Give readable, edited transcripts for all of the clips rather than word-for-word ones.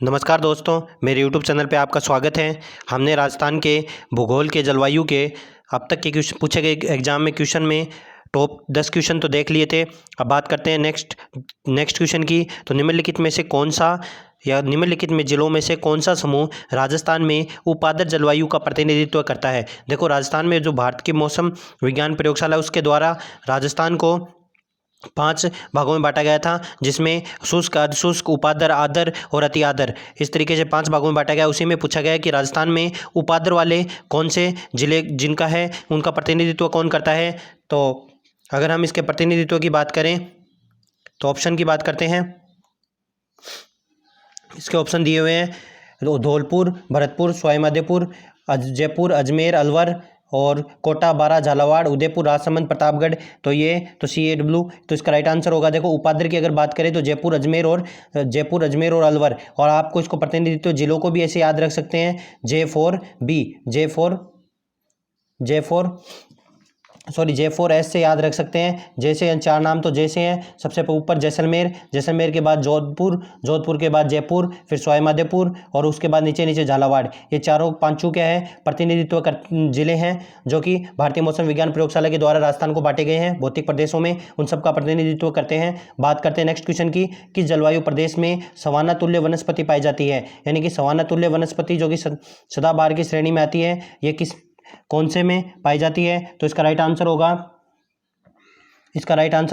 नमस्कार दोस्तों, मेरे यूट्यूब चैनल पे आपका स्वागत है। हमने राजस्थान के भूगोल के जलवायु के अब तक के क्वेश्चन पूछे गए एग्जाम में क्वेश्चन में टॉप 10 क्वेश्चन तो देख लिए थे। अब बात करते हैं नेक्स्ट क्वेश्चन की। तो निम्नलिखित में से कौन सा या निम्नलिखित में जिलों में से कौन सा समूह राजस्थान में उपाद्र जलवायु का प्रतिनिधित्व करता है। देखो, राजस्थान में जो भारत की मौसम विज्ञान प्रयोगशाला उसके द्वारा राजस्थान को 5 भागों में बांटा गया था, जिसमें शुष्क, अर्धशुष्क, उपाद्र, आर्द्र और अति आर्द्र, इस तरीके से 5 भागों में बांटा गया। उसी में पूछा गया है कि राजस्थान में उपाद्र वाले कौन से जिले जिनका है उनका प्रतिनिधित्व कौन करता है। तो अगर हम इसके प्रतिनिधित्व की बात करें तो ऑप्शन की बात करते हैं। इसके ऑप्शन दिए हुए हैं धौलपुर, भरतपुर, सवाई माधोपुर, जयपुर, अजमेर, अलवर और कोटा, बारा, झालावाड़, उदयपुर, राजसमंद, प्रतापगढ़। तो ये तो CAW, तो इसका राइट आंसर होगा। देखो, उपाद्र की अगर बात करें तो जयपुर, अजमेर और अलवर। और आपको इसको प्रतिनिधित्व जिलों को भी ऐसे याद रख सकते हैं, J4S से याद रख सकते हैं। जैसे 4 नाम तो जैसे हैं, सबसे ऊपर जैसलमेर के बाद जोधपुर के बाद जयपुर, फिर सवाई माधोपुर और उसके बाद नीचे झालावाड़। ये चारों पांचों क्या है, प्रतिनिधित्व कर जिले हैं जो कि भारतीय मौसम विज्ञान प्रयोगशाला के द्वारा राजस्थान को बांटे गए हैं भौतिक प्रदेशों में, उन सब का प्रतिनिधित्व करते हैं। बात करते हैं नेक्स्ट क्वेश्चन की, किस जलवायु प्रदेश में सवाना तुल्य वनस्पति पाई जाती है। यानी कि सवाना तुल्य वनस्पति जो कि सदाबहार की श्रेणी में आती है, ये कौन से में पाई जाती है। तो इसका राइट आंसर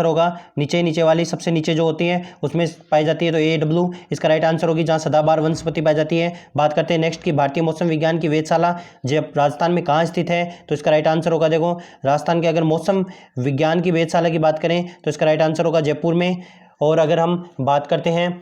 होगा नीचे वाली सबसे नीचे जो होती है उसमें पाई जाती है, तो AW इसका राइट आंसर होगी, जहां सदाबहार वनस्पति पाई जाती है। बात करते हैं नेक्स्ट की, भारतीय मौसम विज्ञान की वेधशाला जब राजस्थान में कहाँ स्थित है। तो इसका राइट आंसर होगा, देखो, राजस्थान के अगर मौसम विज्ञान की वेधशाला की बात करें तो इसका राइट आंसर होगा जयपुर में। और अगर हम बात करते हैं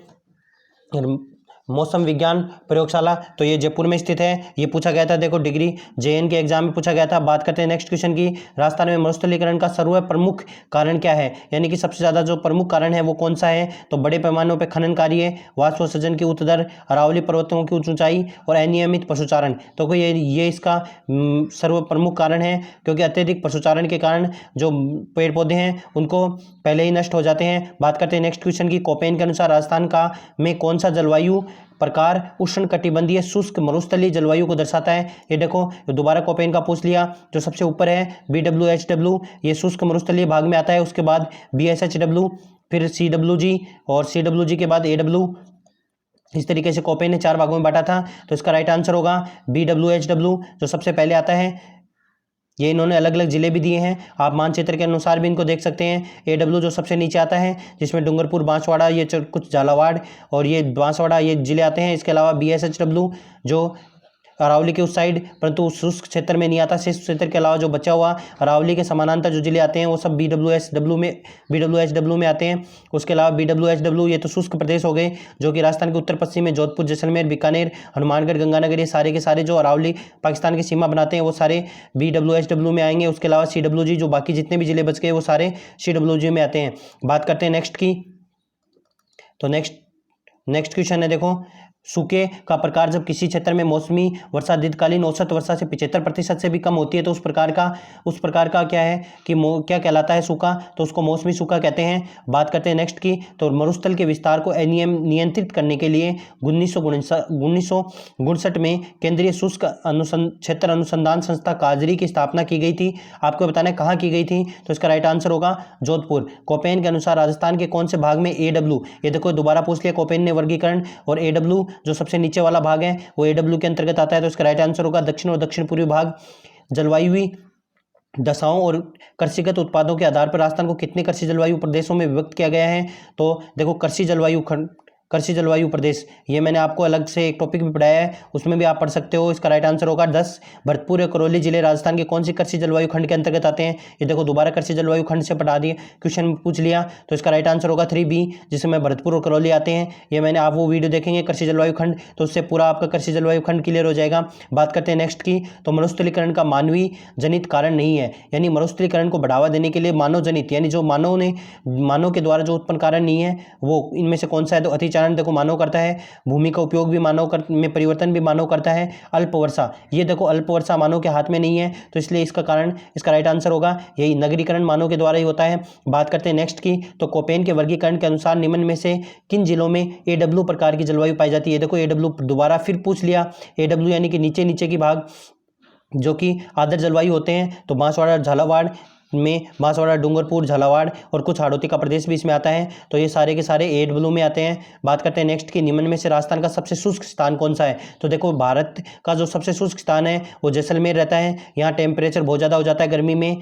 मौसम विज्ञान प्रयोगशाला, तो ये जयपुर में स्थित है। ये पूछा गया था, देखो, डिग्री JN के एग्जाम में पूछा गया था। बात करते हैं नेक्स्ट क्वेश्चन की, राजस्थान में मरुस्थलीकरण का सर्वप्रमुख कारण क्या है। यानी कि सबसे ज्यादा जो प्रमुख कारण है वो कौन सा है। तो बड़े पैमानों पर खनन कार्य, वाष्पोत्सर्जन की उच्च दर, अरावली पर्वतों की उच्च ऊंचाई और अनियमित पशुचारण। तो ये इसका सर्वप्रमुख कारण है, क्योंकि अत्यधिक पशुचारण के कारण जो पेड़ पौधे हैं उनको पहले ही नष्ट हो जाते हैं। बात करते हैं नेक्स्ट क्वेश्चन की, कोपेन के अनुसार राजस्थान का में कौन सा जलवायु प्रकार उष्ण कटिबंधीय शुष्क मरुस्थलीय जलवायु को दर्शाता है। ये देखो, दोबारा कोपेन का पूछ लिया। जो सबसे ऊपर है BWHW, ये शुष्क मरुस्थलीय भाग में आता है। उसके बाद BSHW, फिर CWG और CWG के बाद AW। इस तरीके से कोपेन ने 4 भागों में बांटा था। तो इसका राइट आंसर होगा BWHW, जो सबसे पहले आता है। ये इन्होंने अलग अलग जिले भी दिए हैं, आप मानचित्र के अनुसार भी इनको देख सकते हैं। AW जो सबसे नीचे आता है, जिसमें डूंगरपुर, बांसवाड़ा, ये कुछ झालावाड़ और ये बांसवाड़ा ये जिले आते हैं। इसके अलावा BSHW जो अरावली के उस साइड, परंतु उस शुष्क क्षेत्र में नहीं आता। शुष्क क्षेत्र के अलावा जो बचा हुआ अरावली के समानांतर जो जिले आते हैं वो सब BWHW में आते हैं। उसके अलावा BWHW ये तो शुष्क प्रदेश हो गए, जो कि राजस्थान के उत्तर पश्चिम में जोधपुर, जैसलमेर, बीकानेर, हनुमानगढ़, गंगानगर, ये सारे के सारे जो अरावली पाकिस्तान की सीमा बनाते हैं वो सारे BWHW में आएंगे। उसके अलावा CWG, जो बाकी जितने भी जिले बच गए वो सारे CWG में आते हैं। बात करते हैं नेक्स्ट की, तो नेक्स्ट क्वेश्चन है, देखो, सूखे का प्रकार जब किसी क्षेत्र में मौसमी वर्षा दीर्घकालीन औसत वर्षा से 75% से भी कम होती है, तो उस प्रकार का क्या है कि क्या कहलाता है सूखा। तो उसको मौसमी सूखा कहते हैं। बात करते हैं नेक्स्ट की, तो मरुस्थल के विस्तार को नियंत्रित करने के लिए 1959 में केंद्रीय शुष्क क्षेत्र अनुसंधान संस्था काजरी की स्थापना की गई थी। आपको बताना है कहाँ की गई थी। तो इसका राइट आंसर होगा जोधपुर। कोपेन के अनुसार राजस्थान के कौन से भाग में AW, ये देखो दोबारा पूछ लिया कोपेन ने वर्गीकरण, और AW जो सबसे नीचे वाला भाग है वो AW के अंतर्गत आता है। तो इसका राइट आंसर होगा दक्षिण और दक्षिण पूर्वी भाग। जलवायुवी दशाओं और कृषिगत उत्पादों के आधार पर राजस्थान को कितने कृषि जलवायु प्रदेशों में विभक्त किया गया है। तो देखो, कृषि जलवायु प्रदेश, ये मैंने आपको अलग से एक टॉपिक भी पढ़ाया है, उसमें भी आप पढ़ सकते हो। इसका राइट आंसर होगा 10। भरतपुर और करौली जिले राजस्थान के कौन सी कृषि जलवायु खंड के अंतर्गत आते हैं। ये देखो, दोबारा कृषि जलवायु खंड से पढ़ा दिए, क्वेश्चन पूछ लिया। तो इसका राइट आंसर होगा 3B, जिसमें भरतपुर और करौली आते हैं। ये मैंने आप वो वीडियो देखेंगे कृषि जलवायु खंड, तो उससे पूरा आपका कृषि जलवायु खंड क्लियर हो जाएगा। बात करते हैं नेक्स्ट की, तो मरुस्थलीकरण का मानवीय जनित कारण नहीं है। यानी मरुस्थलीकरण को बढ़ावा देने के लिए मानव जनित, यानी जो मानव के द्वारा जो उत्पन्न कारण नहीं है, वो इनमें से कौन सा है। तो चयन देखो मानव करता है, भूमि का उपयोग भी में परिवर्तन भी मानव करता है, अल्प वर्षा, ये देखो अल्प वर्षा मानव के हाथ में नहीं है, तो इसलिए इसका कारण, इसका राइट आंसर होगा यही, नगरीकरण मानव के द्वारा ही होता है। बात करते हैं नेक्स्ट की, तो कोपेन के वर्गीकरण के अनुसार निम्न में से किन जिलों में AW प्रकार की जलवायु पाई जाती है। देखो AW दोबारा फिर पूछ लिया, AW यानी कि नीचे नीचे की भाग जो कि आदर्श जलवायु होते हैं, तो बांसवाड़ा झालावाड़ में, बांसवाड़ा, डूंगरपुर, झालावाड़ और कुछ हाड़ौती का प्रदेश भी इसमें आता है, तो ये सारे के सारे AW में आते हैं। बात करते हैं नेक्स्ट की, निम्न में से राजस्थान का सबसे शुष्क स्थान कौन सा है। तो देखो भारत का जो सबसे शुष्क स्थान है वो जैसलमेर रहता है, यहाँ टेम्परेचर बहुत ज़्यादा हो जाता है गर्मी में,